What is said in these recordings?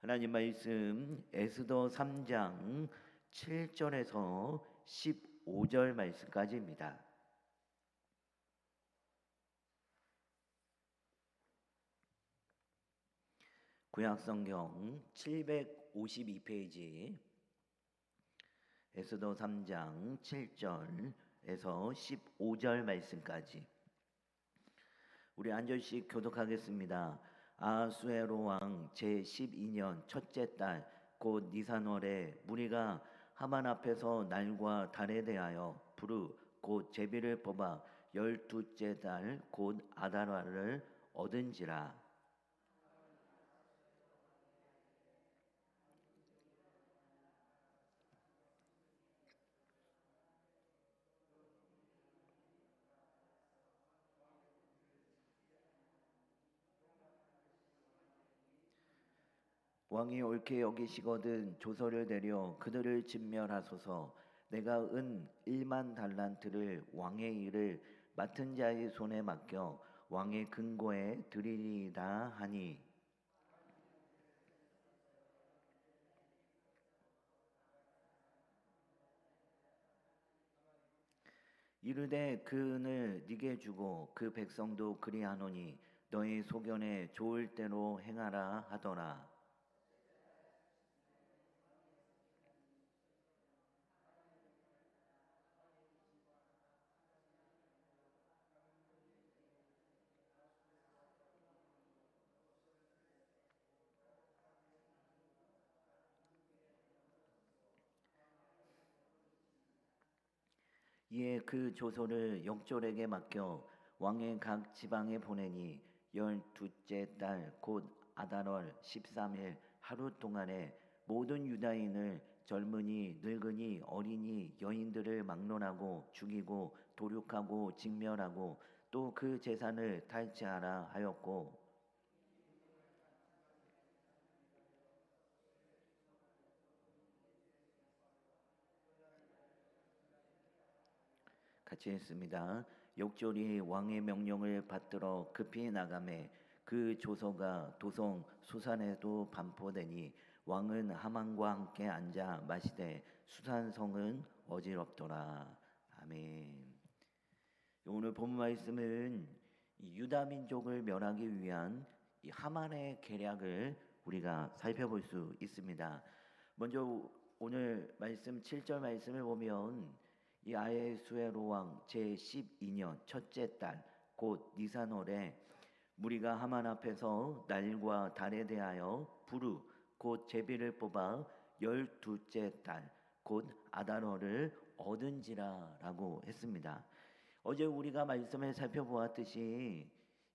하나님 말씀 에스더 3장 7절에서 15절 말씀까지입니다. 구약성경 752페이지 에스더 3장 7절에서 15절 말씀까지 우리 한 절씩 교독하겠습니다. 아하수에로 왕 제12년 첫째 달 곧 니산월에 무리가 하만 앞에서 날과 달에 대하여 부르 곧 제비를 뽑아 12째 달 곧 아달화를 얻은지라. 왕이 옳게 여기시거든 조서를 내려 그들을 진멸하소서. 내가 은 1만 달란트를 왕의 일을 맡은 자의 손에 맡겨 왕의 근고에 드리리이다 하니, 이르되 그 은을 네게 주고 그 백성도 그리하노니 너희 소견에 좋을 대로 행하라 하더라. 이에 그 조서를 역졸에게 맡겨 왕의 각 지방에 보내니 12째 달 곧 아달월 13일 하루 동안에 모든 유다인을 젊은이 늙은이 어린이 여인들을 막론하고 죽이고 도륙하고 직멸하고 또 그 재산을 탈취하라 하였고, 같이 했습니다. 욕졸이 왕의 명령을 받들어 급히 나가매 그 조서가 도성 수산에도 반포되니 왕은 하만과 함께 앉아 마시되 수산성은 어지럽더라. 아멘. 오늘 본 말씀은 유다 민족을 멸하기 위한 이 하만의 계략을 우리가 살펴볼 수 있습니다. 먼저 오늘 말씀 7절 말씀을 보면 이 아하수에로 왕 제12년 첫째 달 곧 니산월에 무리가 하만 앞에서 날과 달에 대하여 부르 곧 제비를 뽑아 12째 달 곧 아달월을 얻은지라라고 했습니다. 어제 우리가 말씀을 살펴보았듯이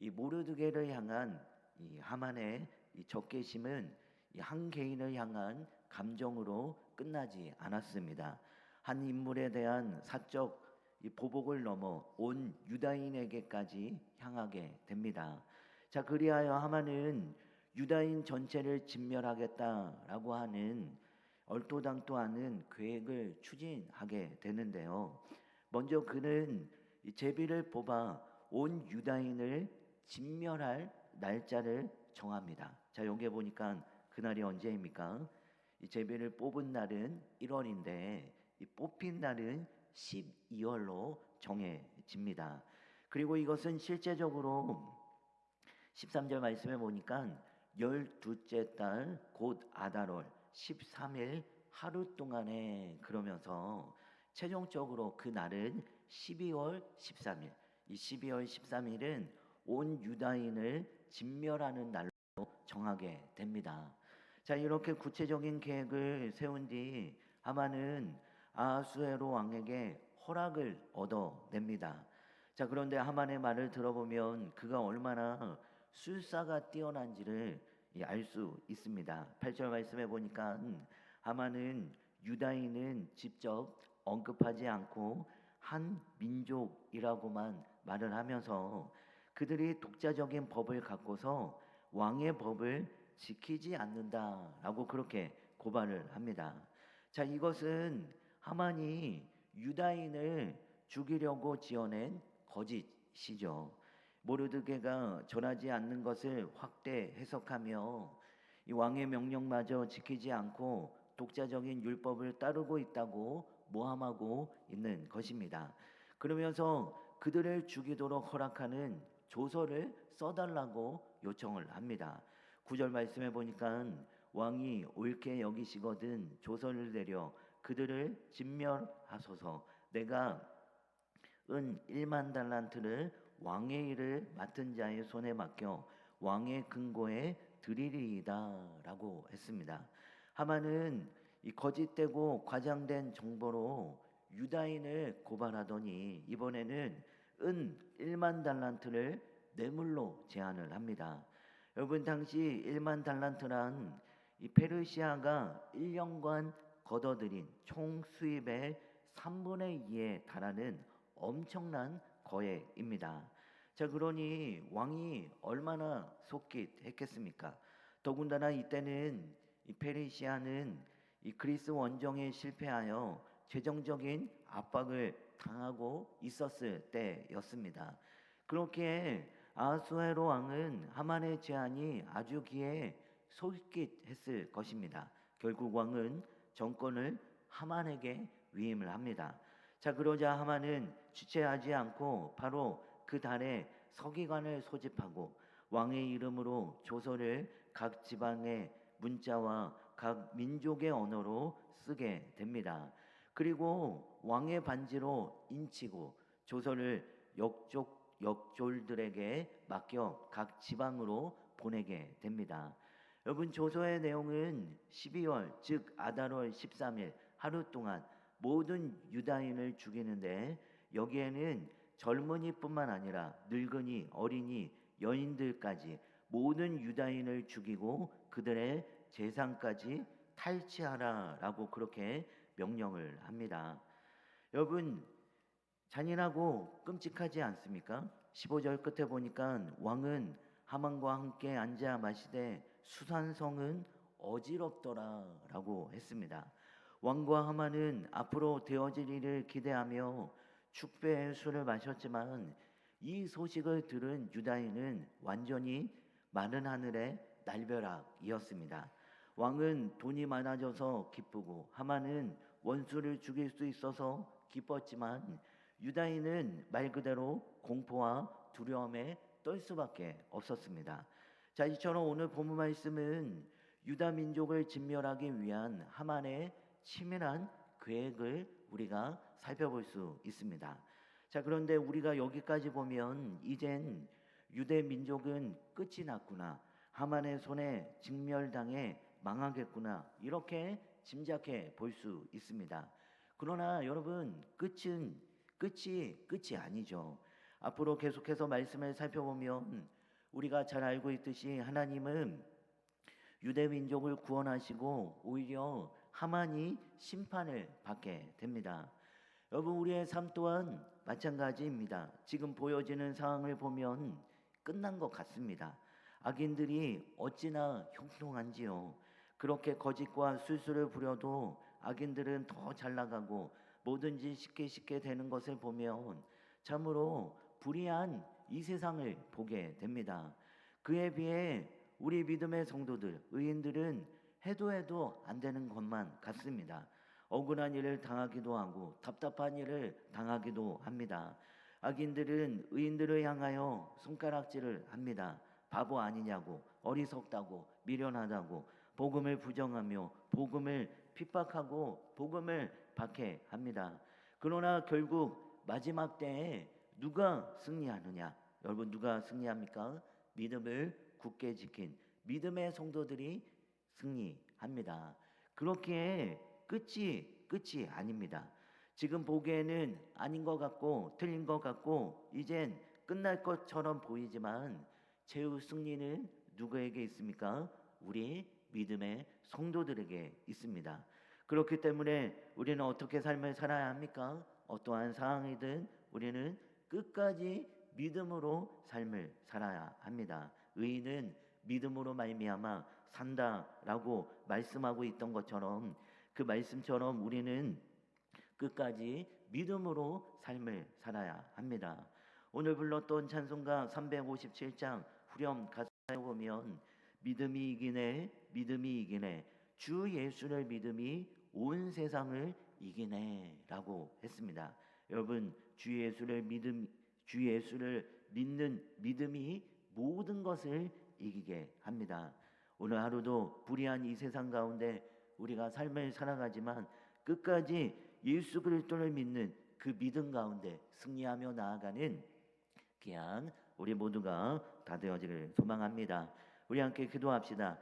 이 모르드게를 향한 이 하만의 이 적개심은 이 한 개인을 향한 감정으로 끝나지 않았습니다. 한 인물에 대한 사적 이 보복을 넘어 온 유다인에게까지 향하게 됩니다. 자, 그리하여 하만은 유다인 전체를 진멸하겠다라고 하는 얼토당토 않은 계획을 추진하게 되는데요. 먼저 그는 이 제비를 뽑아 온 유다인을 진멸할 날짜를 정합니다. 자, 여기에 보니까 그날이 언제입니까? 이 제비를 뽑은 날은 1월인데 이 뽑힌 날은 12월로 정해집니다. 그리고 이것은 실제적으로 13절 말씀에 보니까 12째 달 곧 아달월 13일 하루 동안에 그러면서 최종적으로 그 날은 12월 13일. 이 12월 13일은 온 유다인을 진멸하는 날로 정하게 됩니다. 자, 이렇게 구체적인 계획을 세운 뒤 하만은 아하수에로 왕에게 허락을 얻어냅니다. 자, 그런데 하만의 말을 들어보면 그가 얼마나 술사가 뛰어난지를 알 수 있습니다. 8절 말씀해 보니까 하만은 유다인은 직접 언급하지 않고 한 민족이라고만 말을 하면서 그들이 독자적인 법을 갖고서 왕의 법을 지키지 않는다라고 그렇게 고발을 합니다. 자, 이것은 하만이 유다인을 죽이려고 지어낸 거짓이죠. 모르드게가 전하지 않는 것을 확대 해석하며 이 왕의 명령마저 지키지 않고 독자적인 율법을 따르고 있다고 모함하고 있는 것입니다. 그러면서 그들을 죽이도록 허락하는 조서를 써달라고 요청을 합니다. 9절 말씀해 보니까 왕이 옳게 여기시거든 조서를 내려 그들을 진멸하소서. 내가 은 1만 달란트를 왕의 일을 맡은 자의 손에 맡겨 왕의 근고에 드리리이다라고 했습니다. 하만은 이 거짓되고 과장된 정보로 유다인을 고발하더니 이번에는 은 1만 달란트를 뇌물로 제한을 합니다. 여러분, 당시 1만 달란트란 이 페르시아가 1년간 거둬들인 총 수입의 3분의 2에 달하는 엄청난 거액입니다. 자, 그러니 왕이 얼마나 속깃했겠습니까? 더군다나 이때는 이 페르시아는 이 그리스 원정에 실패하여 재정적인 압박을 당하고 있었을 때였습니다. 그렇기에 아하수에로 왕은 하만의 제안이 아주 기에 솔깃했을 것입니다. 결국 왕은 정권을 하만에게 위임을 합니다. 자, 그러자 하만은 주체하지 않고 바로 그 달에 서기관을 소집하고 왕의 이름으로 조서를 각 지방의 문자와 각 민족의 언어로 쓰게 됩니다. 그리고 왕의 반지로 인치고 조서를 역졸들에게 맡겨 각 지방으로 보내게 됩니다. 여러분, 조서의 내용은 12월 즉 아달월 13일 하루 동안 모든 유다인을 죽이는데 여기에는 젊은이뿐만 아니라 늙은이, 어린이, 여인들까지 모든 유다인을 죽이고 그들의 재산까지 탈취하라라고 그렇게 명령을 합니다. 여러분, 잔인하고 끔찍하지 않습니까? 15절 끝에 보니까 왕은 하만과 함께 앉아 마시되 수산성은 어지럽더라라고 했습니다. 왕과 하만은 앞으로 되어질 일을 기대하며 축배의 술을 마셨지만 이 소식을 들은 유다인은 완전히 마른 하늘의 날벼락이었습니다. 왕은 돈이 많아져서 기쁘고 하만은 원수를 죽일 수 있어서 기뻤지만 유다인은 말 그대로 공포와 두려움에 떨 수밖에 없었습니다. 자, 이처럼 오늘 본문 말씀은 유다 민족을 진멸하기 위한 하만의 치밀한 계획을 우리가 살펴볼 수 있습니다. 자, 그런데 우리가 여기까지 보면 이젠 유대 민족은 끝이 났구나, 하만의 손에 직멸당해 망하겠구나, 이렇게 짐작해 볼 수 있습니다. 그러나 여러분, 끝이 아니죠. 앞으로 계속해서 말씀을 살펴보면 우리가 잘 알고 있듯이 하나님은 유대 민족을 구원하시고 오히려 하만이 심판을 받게 됩니다. 여러분, 우리의 삶 또한 마찬가지입니다. 지금 보여지는 상황을 보면 끝난 것 같습니다. 악인들이 어찌나 형통한지요. 그렇게 거짓과 술수를 부려도 악인들은 더 잘 나가고 뭐든지 쉽게 되는 것을 보면 참으로 불의한 이 세상을 보게 됩니다. 그에 비해 우리 믿음의 성도들, 의인들은 해도 안 되는 것만 같습니다. 억울한 일을 당하기도 하고 답답한 일을 당하기도 합니다. 악인들은 의인들을 향하여 손가락질을 합니다. 바보 아니냐고, 어리석다고, 미련하다고, 복음을 부정하며 복음을 핍박하고 복음을 박해합니다. 그러나 결국 마지막 때에 누가 승리하느냐? 여러분, 누가 승리합니까? 믿음을 굳게 지킨 믿음의 성도들이 승리합니다. 그렇기에 끝이 아닙니다. 지금 보기에는 아닌 것 같고 틀린 것 같고 이젠 끝날 것처럼 보이지만 최후 승리는 누구에게 있습니까? 우리 믿음의 성도들에게 있습니다. 그렇기 때문에 우리는 어떻게 삶을 살아야 합니까? 어떠한 상황이든 우리는 끝까지 믿음으로 삶을 살아야 합니다. 의인은 믿음으로 말미암아 산다라고 말씀하고 있던 것처럼 그 말씀처럼 우리는 끝까지 믿음으로 삶을 살아야 합니다. 오늘 불렀던 찬송가 357장 후렴 가사에 보면 믿음이 이기네, 믿음이 이기네. 주 예수를 믿음이 온 세상을 이기네라고 했습니다. 여러분, 주 예수를 믿는 믿음이 모든 것을 이기게 합니다. 오늘 하루도 불의한 이 세상 가운데 우리가 삶을 살아가지만 끝까지 예수 그리스도를 믿는 그 믿음 가운데 승리하며 나아가는 귀한 우리 모두가 다 되어지기를 소망합니다. 우리 함께 기도합시다.